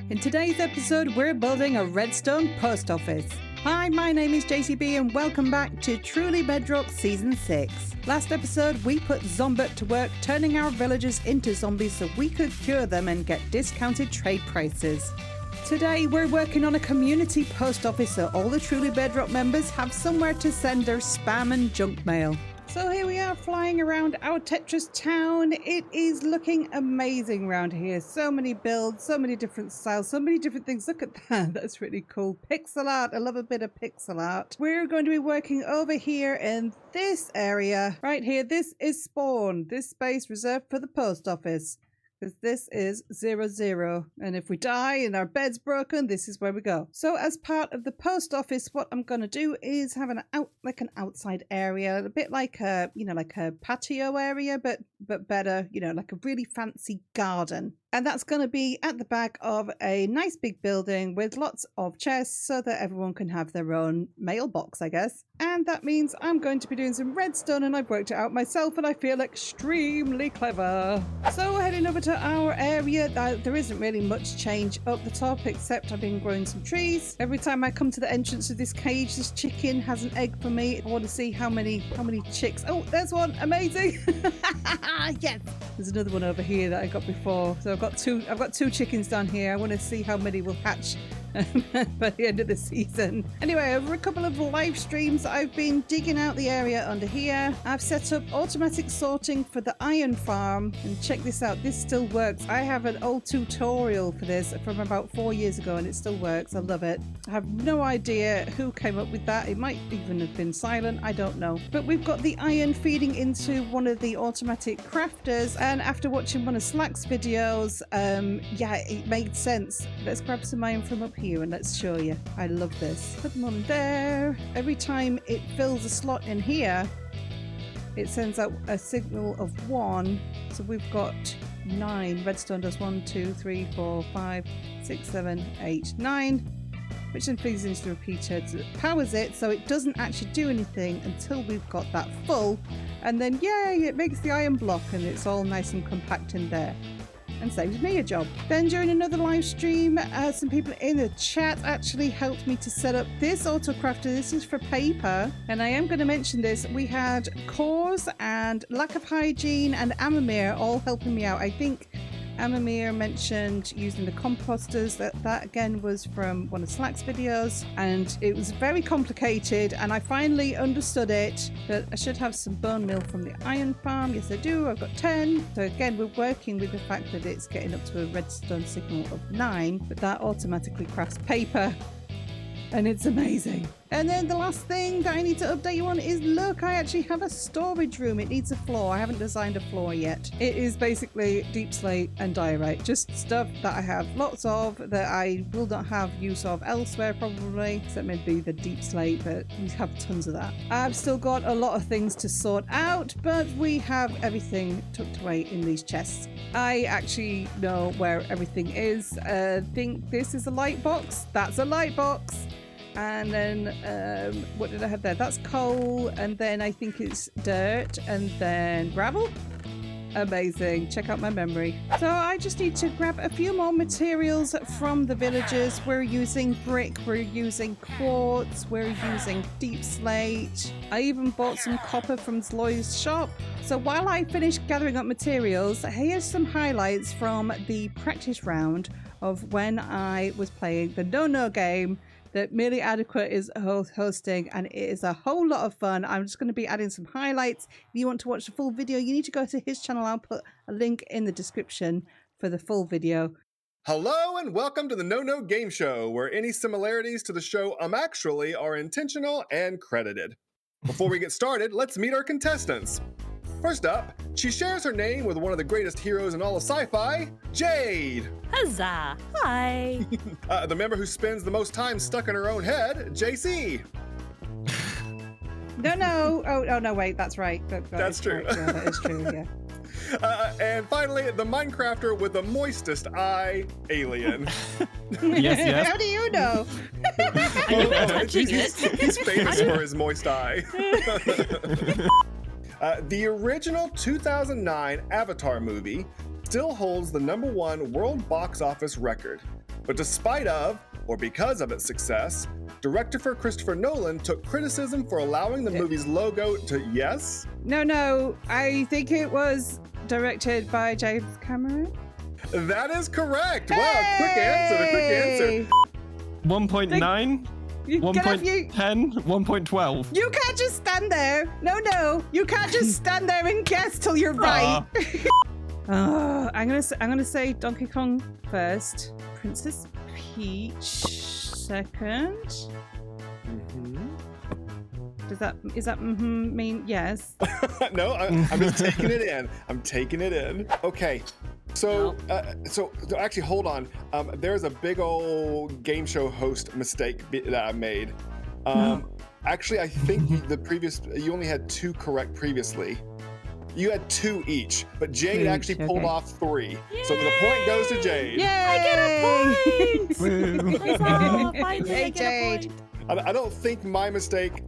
In today's episode, we're building a redstone post office. Hi, my name is JCB and welcome back to Truly Bedrock Season 6. Last episode, we put Zombert to work turning our villagers into zombies so we could cure them and get discounted trade prices. Today, we're working on a community post office so all the Truly Bedrock members have somewhere to send their spam and junk mail. So here we are flying around our Tetris town. It is looking amazing around here. So many builds, so many different styles, so many different things. Look at that. That's really cool. Pixel art. I love a bit of pixel art. We're going to be working over here in this area right here. This is spawn. This space reserved for the post office. Because this is 0-0. And if we die and our bed's broken, this is where we go. So as part of the post office, what I'm going to do is have an outside area, a bit like a, like a patio area, but better, like a really fancy garden. And that's going to be at the back of a nice big building with lots of chests so that everyone can have their own mailbox, I guess. And that means I'm going to be doing some redstone, and I've worked it out myself and I feel extremely clever. So we're heading over to our area. There isn't really much change up the top except I've been growing some trees. Every time I come to the entrance of this cage, this chicken has an egg for me. I want to see how many chicks. Oh, there's one. Amazing. Yes. There's another one over here that I got before. So I've got two chickens down here. I want to see how many will hatch by the end of the season. Anyway, over a couple of live streams, I've been digging out the area under here. I've set up automatic sorting for the iron farm, and check this out, this still works. I have an old tutorial for this from about 4 years ago and it still works. I love it. I have no idea who came up with that. It might even have been silent, I don't know. But we've got the iron feeding into one of the automatic crafters, and after watching one of Slack's videos, it made sense. Let's grab some iron from up here and let's show you. I love this. Put them on there. Every time it fills a slot in here, it sends out a signal of 1. So we've got 9. Redstone does 1, 2, 3, 4, 5, 6, 7, 8, 9. Which then feeds into the repeater that powers it, so it doesn't actually do anything until we've got that full. And then, yay, it makes the iron block and it's all nice and compact in there. And saves me a job. Then during another live stream, some people in the chat actually helped me to set up this auto crafter. This is for paper, and I am going to mention this. We had Cores and Lack of Hygiene and Amamir all helping me out. I think Amamir mentioned using the composters. That again was from one of Slack's videos, and it was very complicated, and I finally understood it. But I should have some bone meal from the iron farm. Yes, I do. I've got 10. So again, we're working with the fact that it's getting up to a redstone signal of 9, but that automatically crafts paper. And it's amazing. And then the last thing that I need to update you on is, look, I actually have a storage room. It needs a floor. I haven't designed a floor yet. It is basically deep slate and diorite. Just stuff that I have lots of that I will not have use of elsewhere probably, except maybe the deep slate, but we have tons of that. I've still got a lot of things to sort out, but we have everything tucked away in these chests. I actually know where everything is. I think this is a light box. That's a light box. And then, what did I have there? That's coal, and then I think it's dirt, and then gravel. Amazing. Check out my memory. So I just need to grab a few more materials from the villagers. We're using brick, we're using quartz, we're using deep slate. I even bought some copper from Zloy's shop. So while I finish gathering up materials, here's some highlights from the practice round of when I was playing the No game that Merely Adequate is hosting, and it is a whole lot of fun. I'm just going to be adding some highlights. If you want to watch the full video, you need to go to his channel. I'll put a link in the description for the full video. Hello and welcome to the No Game Show, where any similarities to the show actually are intentional and credited. Before we get started, let's meet our contestants. First up, she shares her name with one of the greatest heroes in all of sci-fi, Jade. Huzzah! Hi! The member who spends the most time stuck in her own head, JC. No. Oh, no, wait, that's right. That's true. Correct. Yeah, that is true, yeah. And finally, the Minecrafter with the moistest eye, Alien. Yes. How do you know? He's famous for his moist eye. The original 2009 Avatar movie still holds the #1 world box office record. But despite of, or because of its success, director Christopher Nolan took criticism for allowing the movie's logo to, yes? No, I think it was directed by James Cameron. That is correct. Wow, quick answer. 1.9? You get off, 1.10? 1.12? You can't just stand there. No, you can't just stand there and guess till you're right. I'm gonna say Donkey Kong first, Princess Peach second. Is that mean yes? No, I'm just taking it in. I'm taking it in. Okay. So actually, hold on. There's a big old game show host mistake that I made. Actually, I think you only had 2 correct previously. You had 2 each, but Jade actually pulled off 3. Yay! So the point goes to Jade. Yay! I get a point! Finally, Hey, I get Jade. a point. I don't think my mistake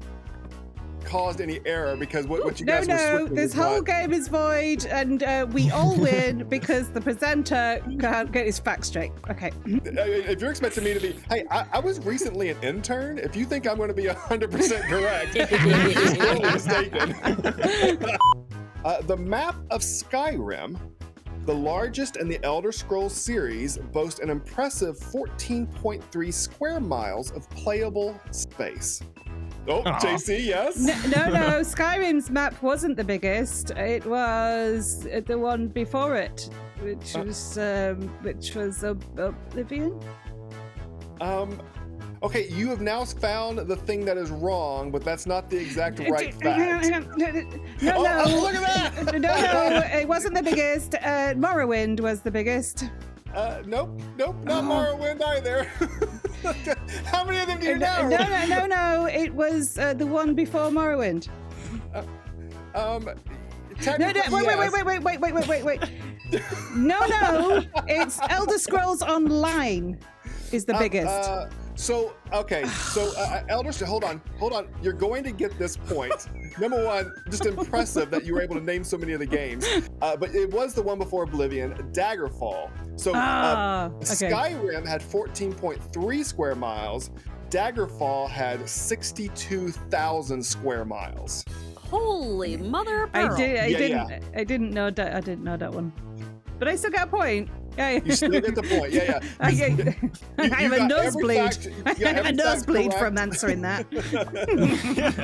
caused any error because what you guys were switching this was whole what? game is void, and we all win because the presenter can't get his facts straight. Okay. If you're expecting me to be, hey, I was recently an intern. If you think I'm going to be 100% correct, you're mistaken. The map of Skyrim, the largest in the Elder Scrolls series, boasts an impressive 14.3 square miles of playable space. Oh, JC, yes? No. Skyrim's map wasn't the biggest. It was the one before it, which was Oblivion. Okay, you have now found the thing that is wrong, but that's not the exact right fact. Hang on. No, look at that! No, it wasn't the biggest. Morrowind was the biggest. Nope, not Morrowind either. How many of them do you know? No, it was the one before Morrowind. Technically, Wait. No, it's Elder Scrolls Online is the biggest. Elder, hold on. You're going to get this point. Number one, just impressive that you were able to name so many of the games. But it was the one before Oblivion, Daggerfall. So okay. Skyrim had 14.3 square miles. Daggerfall had 62,000 square miles. Holy mother of pearl. I didn't know that one. But I still got a point. Yeah. You still get the point. Yeah. I have a nosebleed. I have a nosebleed from answering that. You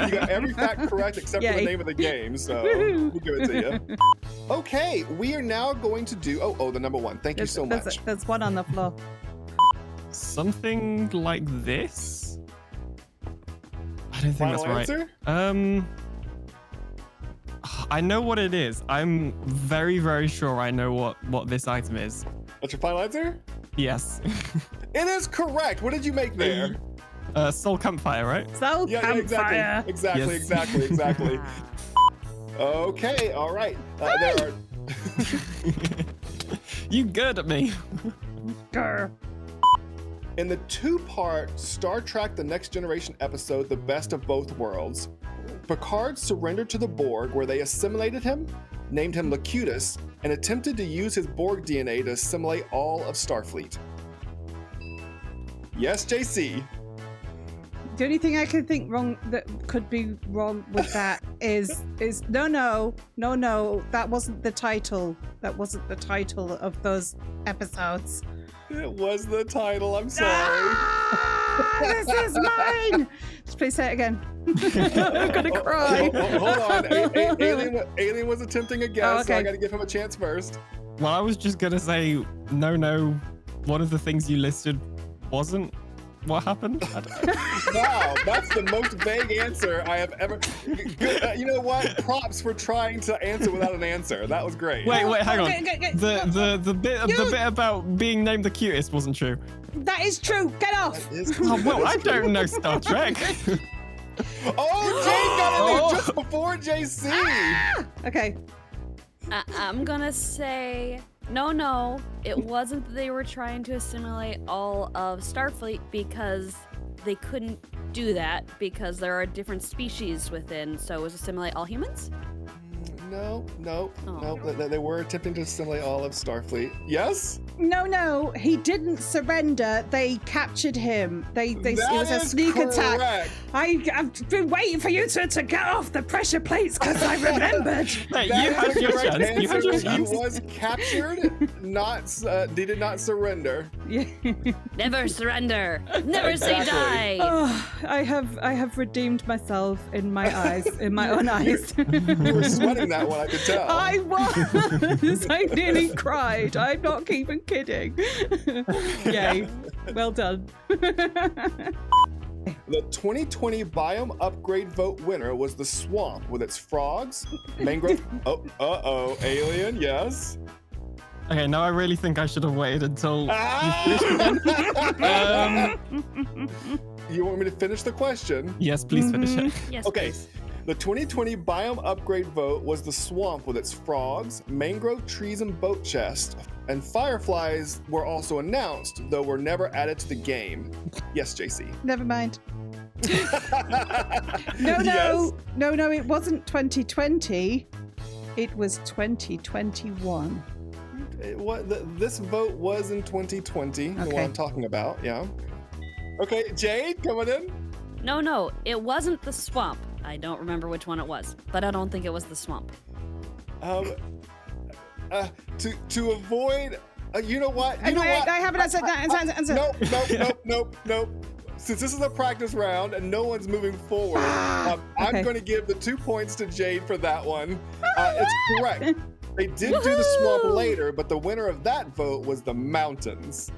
got every fact correct except for the name of the game, so we'll give it to you. Okay, we are now going to do the number 1. Thank you so much. There's one on the floor. Something like this? I don't think Final that's right. Answer? I know what it is. I'm very, very sure I know what this item is. That's your final answer? Yes. It is correct. What did you make there? Soul Campfire, right? Soul Campfire. Exactly. Okay, all right. There are... You good at me. Grr. In the 2-part Star Trek The Next Generation episode, The Best of Both Worlds, Picard surrendered to the Borg where they assimilated him, named him Locutus, and attempted to use his Borg DNA to assimilate all of Starfleet. Yes, JC. The only thing I can think wrong that could be wrong with that is no, that wasn't the title. That wasn't the title of those episodes. It was the title, I'm sorry. This is mine! Please say it again. I'm gonna cry. Hold on. Alien was attempting a guess, so I gotta give him a chance first. Well, I was just gonna say, no, one of the things you listed wasn't what happened. Wow, that's the most vague answer I have ever. You know what? Props for trying to answer without an answer. That was great. Wait, hang on. The bit about being named the cutest wasn't true. That is true. Get off. Well, I don't know Star Trek. Oh, Jane got in there just before JC. Okay. I'm gonna say no. It wasn't that they were trying to assimilate all of Starfleet because they couldn't do that because there are different species within. So it was assimilate all humans. No. Oh. They were attempting to assimilate all of Starfleet. Yes? No, he didn't surrender. They captured him. It was a That is sneak attack. correct. I've been waiting for you to get off the pressure plates because I remembered. Hey, That you is had the your correct chance. You had answer. your He chance. was captured, they did not surrender. Yeah. Never surrender. Never say Exactly. die. Oh, I have redeemed myself in my eyes, in my own eyes. You were sweating that one, I could tell. I was. I nearly cried. I'm not even kidding. Yay. Well done. The 2020 biome upgrade vote winner was the swamp with its frogs, mangrove. Alien, yes. Okay, now I really think I should have waited until You want me to finish the question? Yes, please finish it. Yes, Okay. please. The 2020 biome upgrade vote was the swamp with its frogs, mangrove trees, and boat chest. And fireflies were also announced, though were never added to the game. Yes, JC. Never mind. Yes. No, it wasn't 2020. It was 2021. This vote was in 2020, the one Okay. I'm talking about, yeah. Okay, Jade, coming in. No, it wasn't the swamp. I don't remember which one it was, but I don't think it was the swamp. To avoid, you know what? I haven't answered that. Nope. Since this is a practice round and no one's moving forward, Okay. I'm going to give the 2 points to Jade for that one. It's correct. They did do the swamp Woohoo! later, but the winner of that vote was the mountains.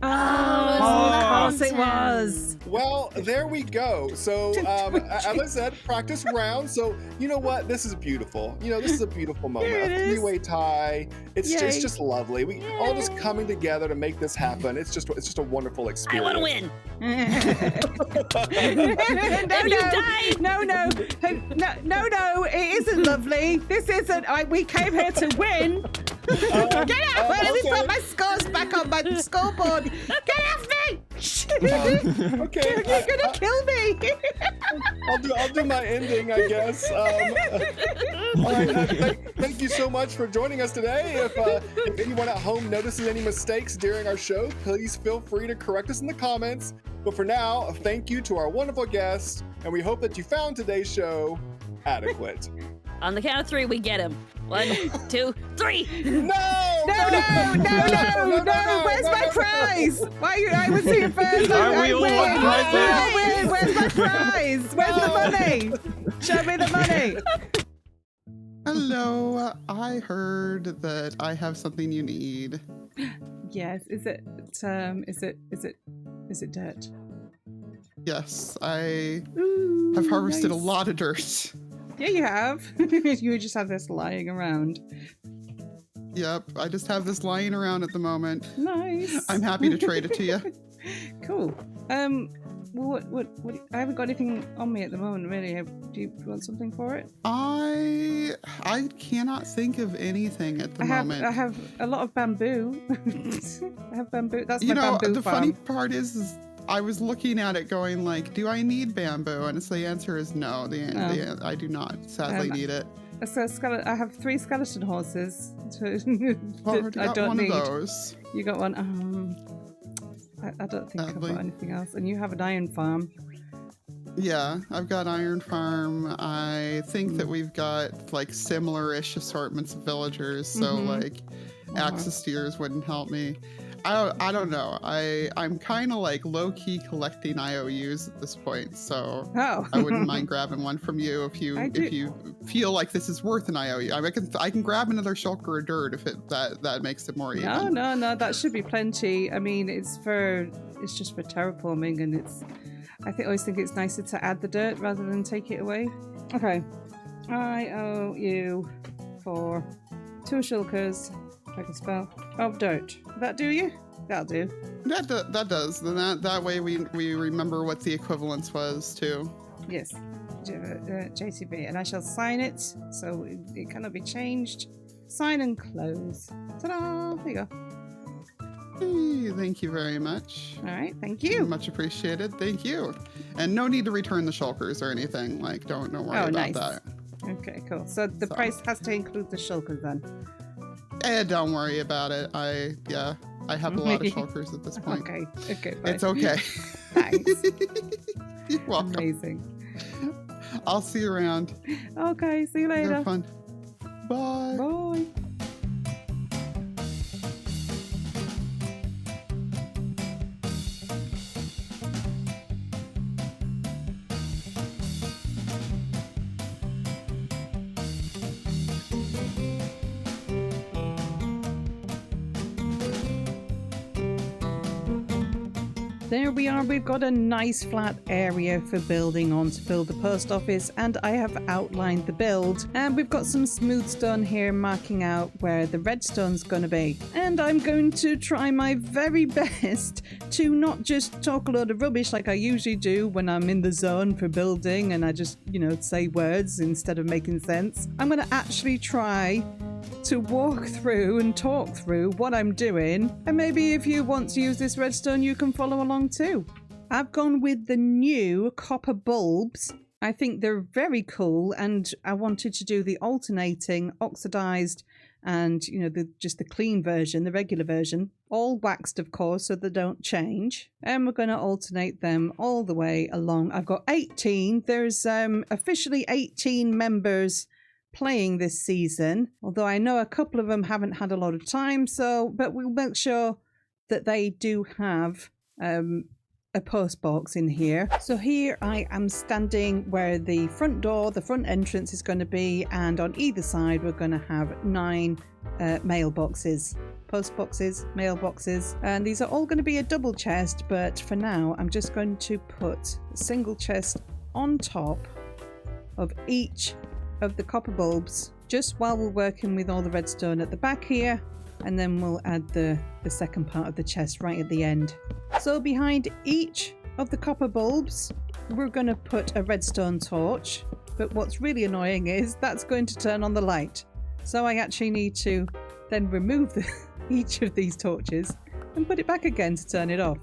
Of course it was. Well, there we go. So, as I said, practice round. So, you know what? This is beautiful. This is a beautiful moment. Here it A is. three-way tie. It's Yay. just lovely. We all just coming together to make this happen. It's just a wonderful I experience. want to win. No, it isn't lovely. This isn't. We came here to win. Get out! Let me put my scores back on my scoreboard. Get off me! Okay, You're gonna kill me. I'll do my ending, I guess. All right, thank you so much for joining us today. If anyone at home notices any mistakes during our show, please feel free to correct us in the comments. But for now, thank you to our wonderful guests, and we hope that you found today's show adequate. On the count of 3, we get him. 1, 2, 3. No! Where's my prize? Why I was here first? Are we I all win. on prizes? I win. Where's my prize? Where's the money? Show me the money. Hello, I heard that I have something you need. Yes. Is it dirt? Yes, I Ooh, have harvested nice. a lot of dirt. Yeah, you have. You just have this lying around. Yep, I just have this lying around at the moment. Nice. I'm happy to trade it to you. Cool. What? I haven't got anything on me at the moment, really. Do you want something for it? I cannot think of anything at the moment. I have a lot of bamboo. I have bamboo. That's my You know, bamboo the farm. funny part is I was looking at it going like, do I need bamboo? And the answer is no. I do not sadly need it. So I have 3 skeleton horses. I've already I got don't one need. of those. You got one. I don't think I've Sadly. got anything else. And you have an iron farm. Yeah, I've got iron farm. I think that we've got like similar-ish assortments of villagers, so like axis steers wouldn't help me. I don't know. I'm kind of like low-key collecting IOUs at this point, so Oh. I wouldn't mind grabbing one from you if you I do- if you feel like this is worth an IOU. I can grab another shulker of dirt if that makes it more even. No, that should be plenty. I mean, it's just for terraforming, and I always think it's nicer to add the dirt rather than take it away. Okay, I owe you for 2 shulkers, if I can spell, of dirt. That do you? That'll do. That does. Then that way we remember what the equivalence was too. Yes, JCB, and I shall sign it, so it cannot be changed. Sign and close. Ta-da! There you go. Hey, thank you very much. All right, thank you. Much appreciated. Thank you. And no need to return the shulkers or anything. Like, don't worry about nice. that. Okay, cool. So the price has to include the shulkers then? Don't worry about it. I have a lot of shulkers at this point. Okay, fine. It's okay. Thanks. You're welcome. Amazing. I'll see you around. Okay, see you later. Have fun. Bye. Bye. There we are, we've got a nice flat area for building on to build the post office, and I have outlined the build, and we've got some smooth stone here marking out where the redstone's going to be. And I'm going to try my very best to not just talk a load of rubbish like I usually do when I'm in the zone for building and I just, say words instead of making sense. I'm going to actually try to walk through and talk through what I'm doing, and maybe if you want to use this redstone you can follow along too. I've gone with the new copper bulbs. I think they're very cool, and I wanted to do the alternating oxidized and just the clean version, the regular version, all waxed of course so they don't change, and we're going to alternate them all the way along. I've got 18. There's officially 18 members playing this season, although I know a couple of them haven't had a lot of time, but we'll make sure that they do have a post box in here. So here I am standing where the front door, the front entrance is going to be, and on either side we're going to have 9 mailboxes, post boxes, mailboxes, and these are all going to be a double chest, but for now I'm just going to put a single chest on top of each of the copper bulbs just while we're working with all the redstone at the back here, and then we'll add the second part of the chest right at the end. So behind each of the copper bulbs we're going to put a redstone torch, but what's really annoying is that's going to turn on the light, so I actually need to then remove each of these torches and put it back again to turn it off,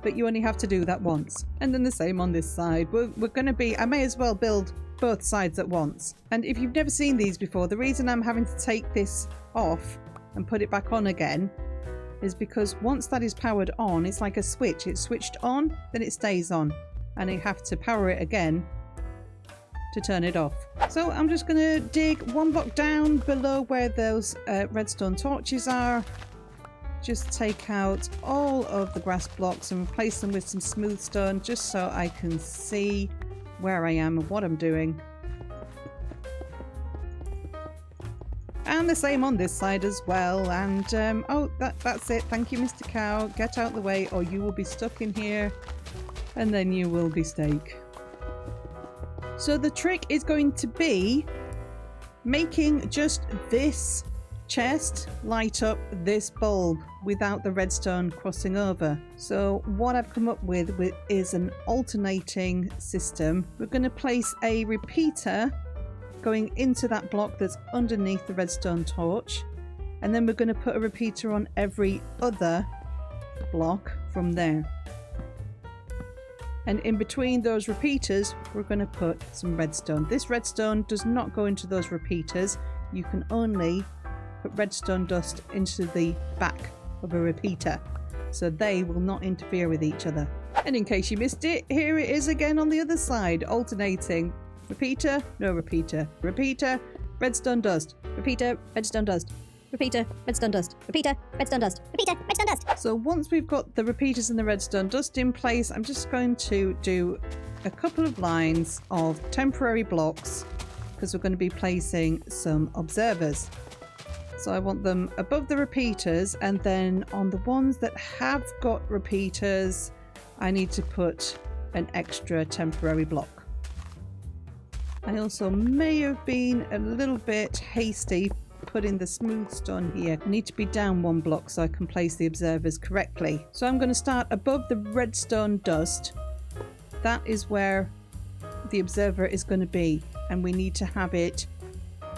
but you only have to do that once. And then the same on this side. We're going to be, I may as well build both sides at once. And if you've never seen these before, the reason I'm having to take this off and put it back on again is because once that is powered on, it's like a switch. It's switched on, then it stays on, and you have to power it again to turn it off. So I'm just going to dig 1 block down below where those redstone torches are. Just take out all of the grass blocks and replace them with some smooth stone, just so I can see where I am and what I'm doing. And the same on this side as well. And that's it. Thank you, Mr. Cow. Get out the way or you will be stuck in here, and then you will be steak. So the trick is going to be making just this chest light up this bulb without the redstone crossing over. So what I've come up with is an alternating system. We're going to place a repeater going into that block that's underneath the redstone torch, and then we're going to put a repeater on every other block from there. And in between those repeaters we're going to put some redstone. This redstone does not go into those repeaters. You can only put redstone dust into the back of a repeater, so they will not interfere with each other. And in case you missed it, here it is again on the other side, alternating. Repeater, no repeater. Repeater, redstone dust. Repeater, redstone dust. Repeater, redstone dust. Repeater, redstone dust. Repeater, redstone dust. So once we've got the repeaters and the redstone dust in place, I'm just going to do a couple of lines of temporary blocks because we're going to be placing some observers. So I want them above the repeaters, and then on the ones that have got repeaters, I need to put an extra temporary block. I also may have been a little bit hasty putting the smooth stone here. I need to be down 1 block so I can place the observers correctly. So I'm going to start above the redstone dust. That is where the observer is going to be, and we need to have it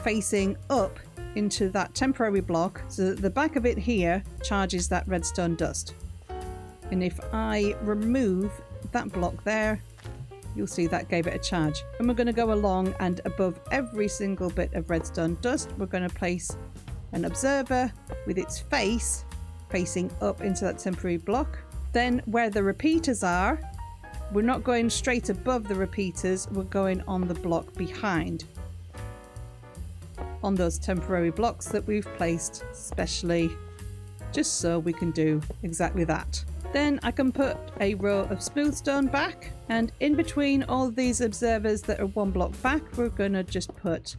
facing up into that temporary block so that the back of it here charges that redstone dust. And if I remove that block there, you'll see that gave it a charge. And we're going to go along, and above every single bit of redstone dust, we're going to place an observer with its face facing up into that temporary block. Then where the repeaters are, we're not going straight above the repeaters, we're going on the block behind, on those temporary blocks that we've placed specially just so we can do exactly that. Then I can put a row of smooth stone back, and in between all of these observers that are one block back, we're going to just put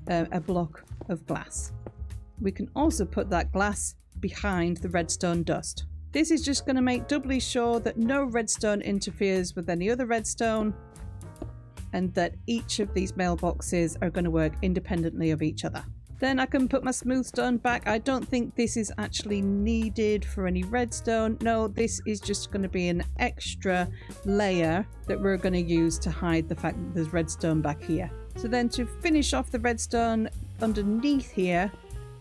a block of glass. We can also put that glass behind the redstone dust. This is just going to make doubly sure that no redstone interferes with any other redstone, and that each of these mailboxes are going to work independently of each other. Then I can put my smooth stone back. I don't think this is actually needed for any redstone. No, this is just going to be an extra layer that we're going to use to hide the fact that there's redstone back here. So then to finish off the redstone underneath here,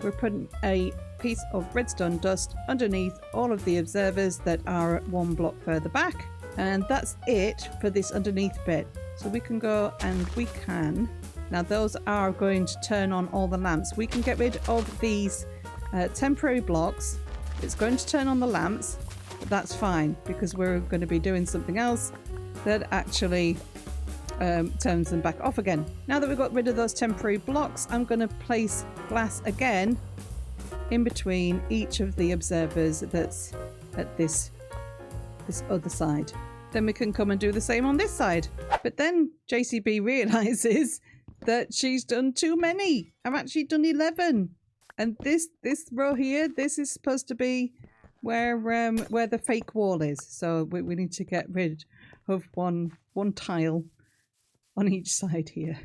we're putting a piece of redstone dust underneath all of the observers that are one block further back. And that's it for this underneath bit. So we can go and we can... Now those are going to turn on all the lamps. We can get rid of these temporary blocks. It's going to turn on the lamps, but that's fine because we're going to be doing something else that actually turns them back off again. Now that we've got rid of those temporary blocks, I'm going to place glass again in between each of the observers that's at this other side. Then we can come and do the same on this side. But then JCB realizes that she's done too many. I've actually done 11. And this row here, this is supposed to be where the fake wall is. So we need to get rid of one tile on each side here.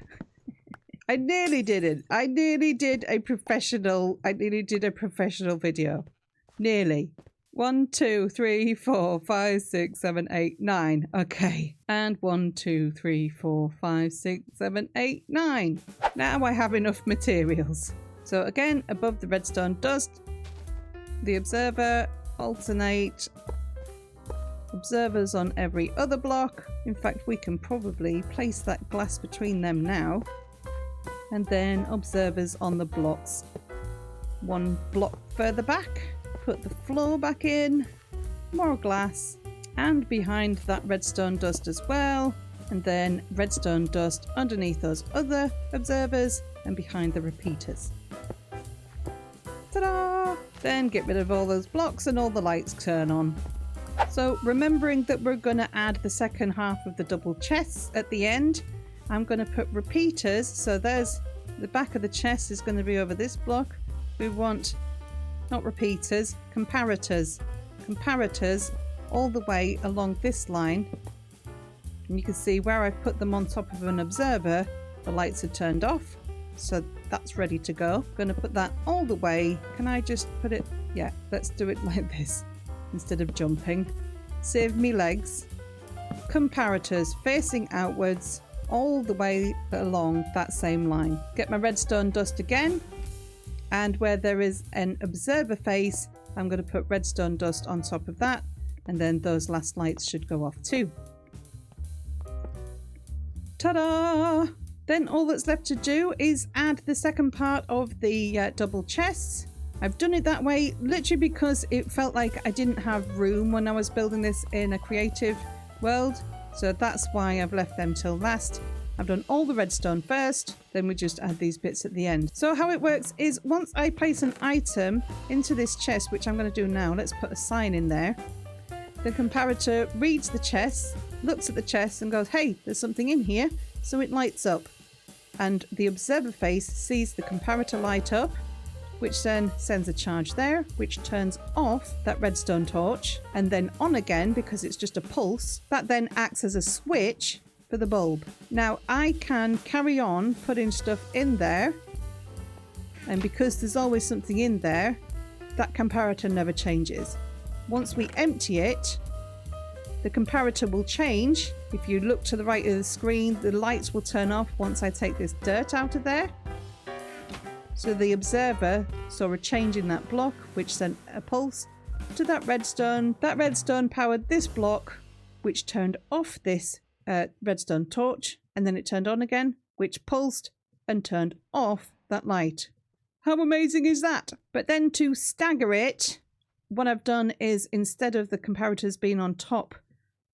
I nearly did it. I nearly did a professional video. Nearly. 1, 2, 3, 4, 5, 6, 7, 8, 9. Okay. And 1, 2, 3, 4, 5, 6, 7, 8, 9. Now I have enough materials. So again, above the redstone dust, the observer, alternate observers on every other block. In fact, we can probably place that glass between them now. And then observers on the blocks. One block further back. Put the floor back in, more glass, and behind that redstone dust as well, and then redstone dust underneath those other observers and behind the repeaters. Ta-da! Then get rid of all those blocks and all the lights turn on. So remembering that we're going to add the second half of the double chests at the end, I'm going to put repeaters. So there's the back of the chest is going to be over this block. We want not repeaters, comparators. Comparators all the way along this line. And you can see where I've put them on top of an observer, the lights are turned off. So that's ready to go. I'm going to put that all the way. Can I just put it? Yeah, let's do it like this instead of jumping. Save me legs. Comparators facing outwards all the way along that same line. Get my redstone dust again. And where there is an observer face, I'm going to put redstone dust on top of that, and then those last lights should go off too. Ta-da! Then all that's left to do is add the second part of the double chests. I've done it that way literally because it felt like I didn't have room when I was building this in a creative world, so that's why I've left them till last. I've done all the redstone first, then we just add these bits at the end. So how it works is once I place an item into this chest, which I'm going to do now, let's put a sign in there. The comparator reads the chest, looks at the chest and goes, hey, there's something in here. So it lights up. And the observer face sees the comparator light up, which then sends a charge there, which turns off that redstone torch and then on again because it's just a pulse. That then acts as a switch for the bulb. Now I can carry on putting stuff in there, and because there's always something in there, that comparator never changes. Once we empty it, the comparator will change. If you look to the right of the screen, the lights will turn off once I take this dirt out of there. So the observer saw a change in that block, which sent a pulse to that redstone. That redstone powered this block, which turned off this redstone torch, and then it turned on again, which pulsed and turned off that light. How amazing is that? But then to stagger it, what I've done is instead of the comparators being on top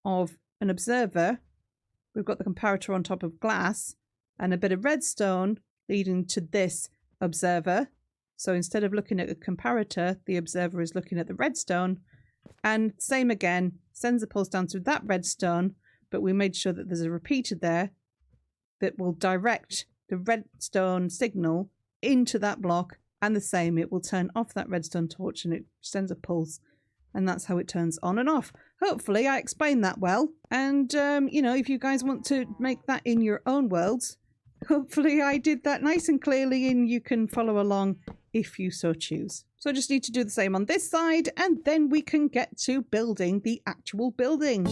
of an observer, we've got the comparator on top of glass and a bit of redstone leading to this observer. So instead of looking at the comparator, the observer is looking at the redstone. And same again, sends a pulse down to that redstone, but we made sure that there's a repeater there that will direct the redstone signal into that block, and the same, it will turn off that redstone torch and it sends a pulse, and that's how it turns on and off. Hopefully I explained that well, and if you guys want to make that in your own worlds, hopefully I did that nice and clearly and you can follow along if you so choose. So I just need to do the same on this side, and then we can get to building the actual building.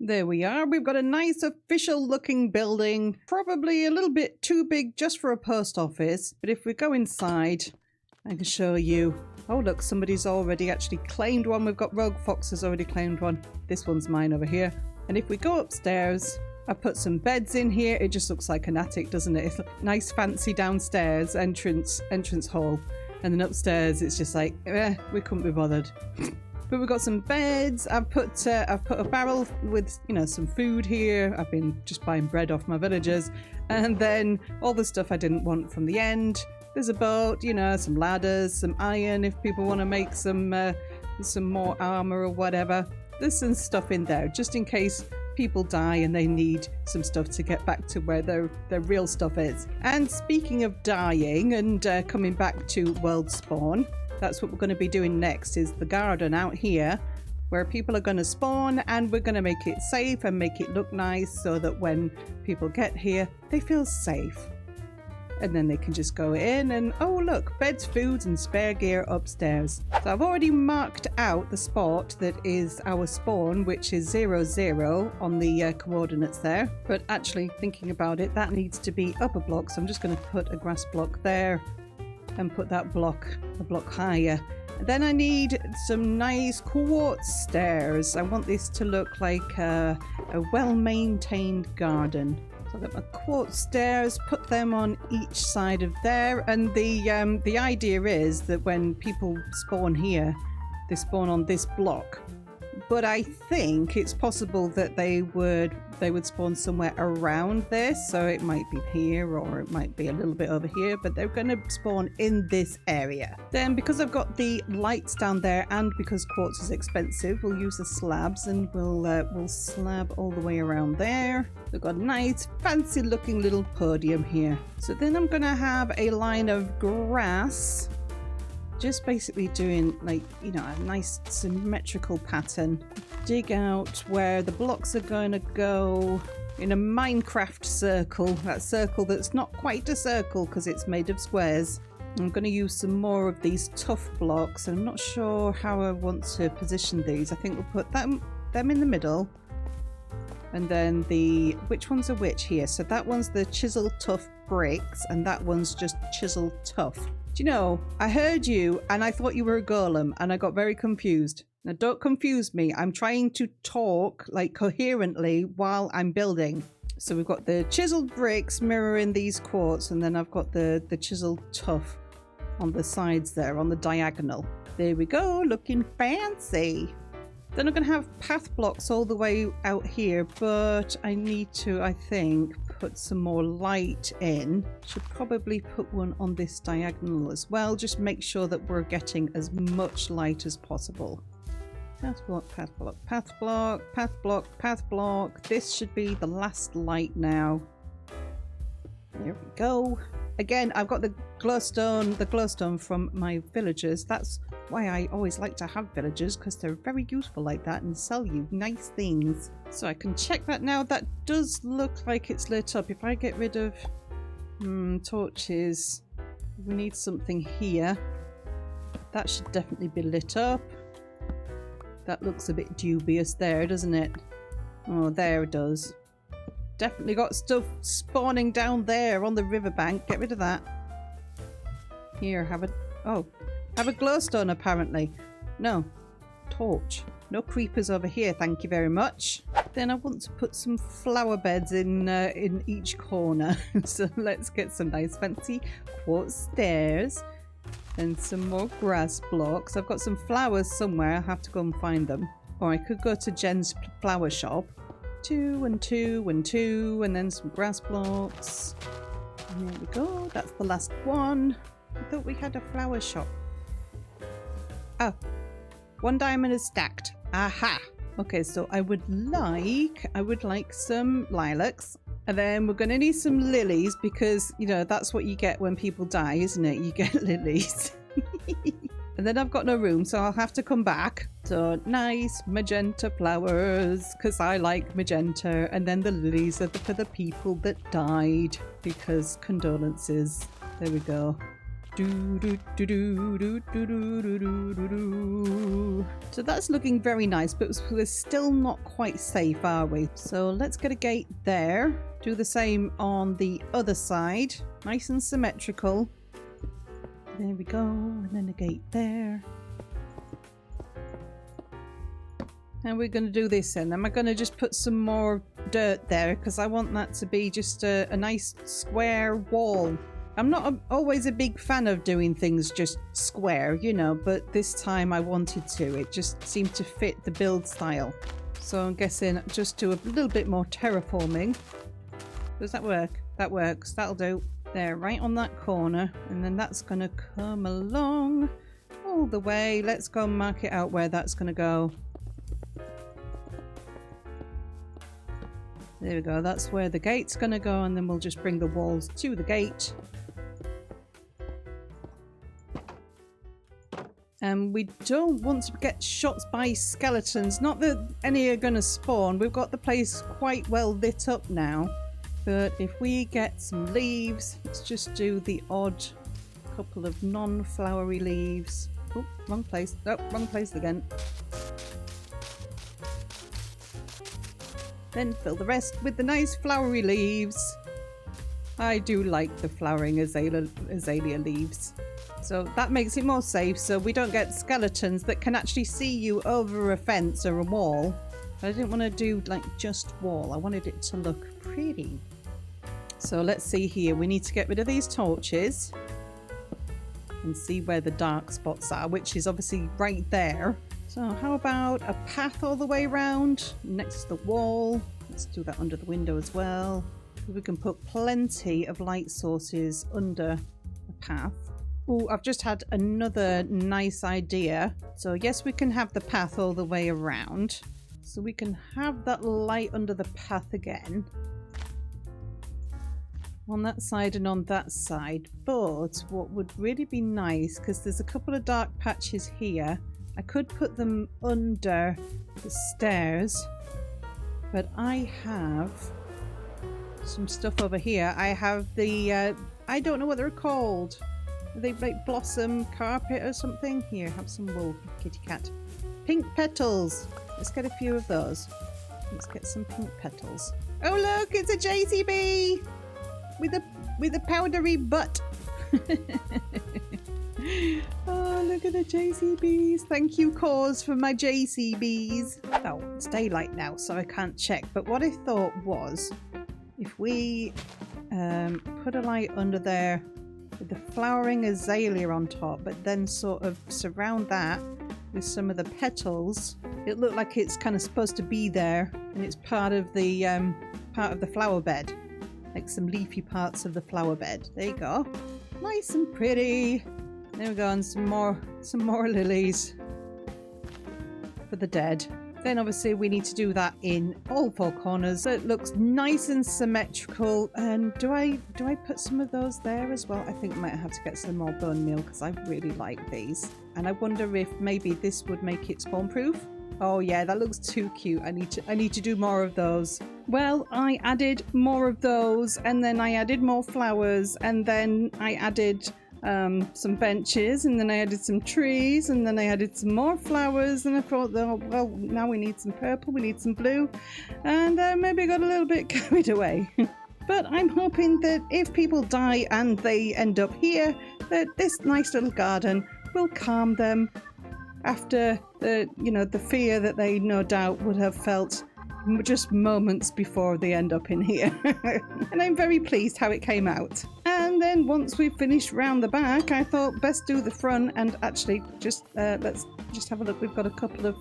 There we are. We've got a nice official looking building, probably a little bit too big just for a post office. But if we go inside, I can show you. Oh, look, somebody's already actually claimed one. We've got Rogue Fox has already claimed one. This one's mine over here. And if we go upstairs, I put some beds in here. It just looks like an attic, doesn't it? It's a nice fancy downstairs entrance hall. And then upstairs, it's just like, we couldn't be bothered. But we've got some beds. I've put a barrel with, some food here. I've been just buying bread off my villagers. And then all the stuff I didn't want from the end. There's a boat, some ladders, some iron if people want to make some more armor or whatever. There's some stuff in there just in case people die and they need some stuff to get back to where their real stuff is. And speaking of dying and coming back to world spawn, that's what we're going to be doing next, is the garden out here where people are going to spawn, and we're going to make it safe and make it look nice so that when people get here, they feel safe. And then they can just go in and, oh look, beds, foods and spare gear upstairs. So I've already marked out the spot that is our spawn, which is 0, on the coordinates there. But actually thinking about it, that needs to be up a block. So I'm just going to put a grass block there and put that block a block higher. And then I need some nice quartz stairs. I want this to look like a well-maintained garden. So I've got my quartz stairs, put them on each side of there. And the idea is that when people spawn here, they spawn on this block. But I think it's possible that they would spawn somewhere around this, so it might be here or it might be a little bit over here, but they're going to spawn in this area. Then because I've got the lights down there and because quartz is expensive, we'll use the slabs and we'll slab all the way around there. We've got a nice fancy looking little podium here. So then I'm going to have a line of grass, just basically doing a nice symmetrical pattern. Dig out where the blocks are going to go in a Minecraft circle, that circle that's not quite a circle because it's made of squares. I'm going to use some more of these tough blocks. I'm not sure how I want to position these. I think we'll put them in the middle. And then which one's a which here? So that one's the chisel tough bricks, and that one's just chisel tough. Do you know, I heard you and I thought you were a golem and I got very confused. Now don't confuse me. I'm trying to talk like coherently while I'm building. So we've got the chiseled bricks mirroring these quartz, and then I've got the chiseled tuff on the sides there, on the diagonal. There we go, looking fancy. Then I'm going to have path blocks all the way out here, but I need to, I think, put some more light in. Should probably put one on this diagonal as well. Just make sure that we're getting as much light as possible. Path block, path block, path block, path block, path block. This should be the last light now. There we go. Again, I've got the glowstone from my villagers. That's why I always like to have villagers, because they're very useful like that and sell you nice things. So I can check that now. That does look like it's lit up. If I get rid of torches, we need something here. That should definitely be lit up. That looks a bit dubious there, doesn't it? Oh, there it does. Definitely got stuff spawning down there on the riverbank. Get rid of that. Here, have a glowstone apparently. No. Torch. No creepers over here, thank you very much. Then I want to put some flower beds in each corner. So let's get some nice fancy quartz stairs. And some more grass blocks. I've got some flowers somewhere. I'll have to go and find them. Or I could go to Jen's flower shop. 2 and 2 and 2, and then some grass blocks. And there we go. That's the last one. I thought we had a flower shop. Oh, 1 diamond is stacked. Aha. Okay, so I would like some lilacs. And then we're going to need some lilies, because, you know, that's what you get when people die, isn't it? You get lilies. And then I've got no room, so I'll have to come back. So nice magenta flowers, because I like magenta. And then the lilies are for the people that died, because condolences. There we go. So that's looking very nice, but we're still not quite safe, are we? So let's get a gate there. Do the same on the other side. Nice and symmetrical. There we go. And then a gate there. And we're going to do this then. Am I going to just put some more dirt there? Because I want that to be just a nice square wall. I'm not always a big fan of doing things just square, you know, but this time I wanted to. It just seemed to fit the build style. So I'm guessing just do a little bit more terraforming. Does that work? That works. That'll do. There, right on that corner. And then that's going to come along all the way. Let's go and mark it out where that's going to go. There we go. That's where the gate's going to go. And then we'll just bring the walls to the gate. And we don't want to get shots by skeletons. Not that any are going to spawn. We've got the place quite well lit up now. But if we get some leaves, let's just do the odd couple of non-flowery leaves. Oh, wrong place. Oh, wrong place again. Then fill the rest with the nice flowery leaves. I do like the flowering azalea leaves. So that makes it more safe, so we don't get skeletons that can actually see you over a fence or a wall. But I didn't want to do like just wall. I wanted it to look pretty. So let's see here. We need to get rid of these torches and see where the dark spots are, which is obviously right there. So how about a path all the way around next to the wall? Let's do that under the window as well. We can put plenty of light sources under the path. Oh, I've just had another nice idea. So yes, we can have the path all the way around. So we can have that light under the path again. On that side and on that side. But what would really be nice, because there's a couple of dark patches here. I could put them under the stairs. But I have some stuff over here. I have the, I don't know what they're called. Are they like blossom carpet or something? Here, have some wool, kitty cat. Pink petals. Let's get a few of those. Let's get some pink petals. Oh look, it's a JCB with a with a powdery butt. Oh, look at the JCBs. Thank you, Cause, for my JCBs. Oh, it's daylight now, so I can't check. But what I thought was, if we put a light under there with the flowering azalea on top, but then sort of surround that with some of the petals, it looked like it's kind of supposed to be there, and it's part of the flower bed, like some leafy parts of the flower bed. There you go, nice and pretty. There we go, and some more lilies for the dead. Then obviously we need to do that in all four corners so it looks nice and symmetrical. And do I put some of those there as well? I think I might have to get some more bone meal because I really like these. And I wonder if maybe this would make it spawn proof. Oh yeah, that looks too cute. I need to do more of those. Well, I added more of those, and then I added more flowers, and then I added some benches, and then I added some trees, and then I added some more flowers, and I thought, oh, well, now we need some purple, we need some blue, and maybe I got a little bit carried away. But I'm hoping that if people die and they end up here, that this nice little garden will calm them after the fear that they no doubt would have felt just moments before they end up in here. And I'm very pleased how it came out. And then once we've finished round the back, I thought best do the front, and actually let's just have a look. We've got a couple of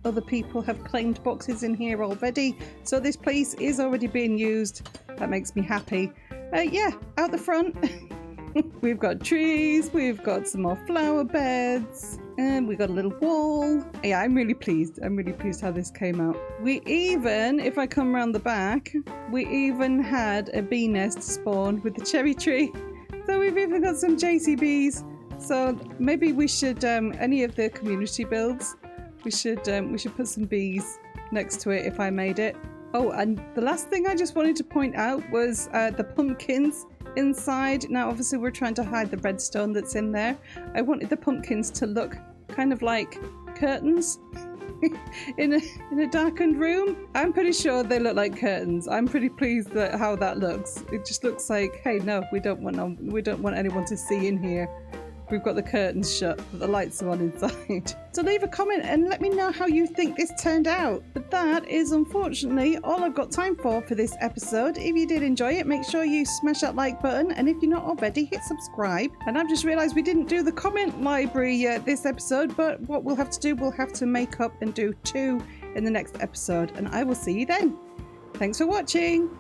other people have claimed boxes in here already, so this place is already being used. That makes me happy. Yeah, out the front we've got trees, we've got some more flower beds, and we got a little wall. Yeah, I'm really pleased how this came out. We even, if I come around the back, we even had a bee nest spawned with the cherry tree. So we've even got some JCBs. So maybe we should, any of the community builds, we should put some bees next to it if I made it. Oh, and the last thing I just wanted to point out was the pumpkins inside. Now obviously we're trying to hide the redstone that's in there. I wanted the pumpkins to look kind of like curtains in a darkened room. I'm pretty sure they look like curtains. I'm pretty pleased at how that looks. It just looks like, hey, no, we don't want anyone to see in here. We've got the curtains shut, but the lights are on inside. So leave a comment and let me know how you think this turned out. But that is unfortunately all I've got time for this episode. If you did enjoy it, make sure you smash that like button, and if you're not already, hit subscribe. And I've just realised we didn't do the comment library this episode, but what we'll have to do, we'll have to make up and do 2 in the next episode, and I will see you then. Thanks for watching.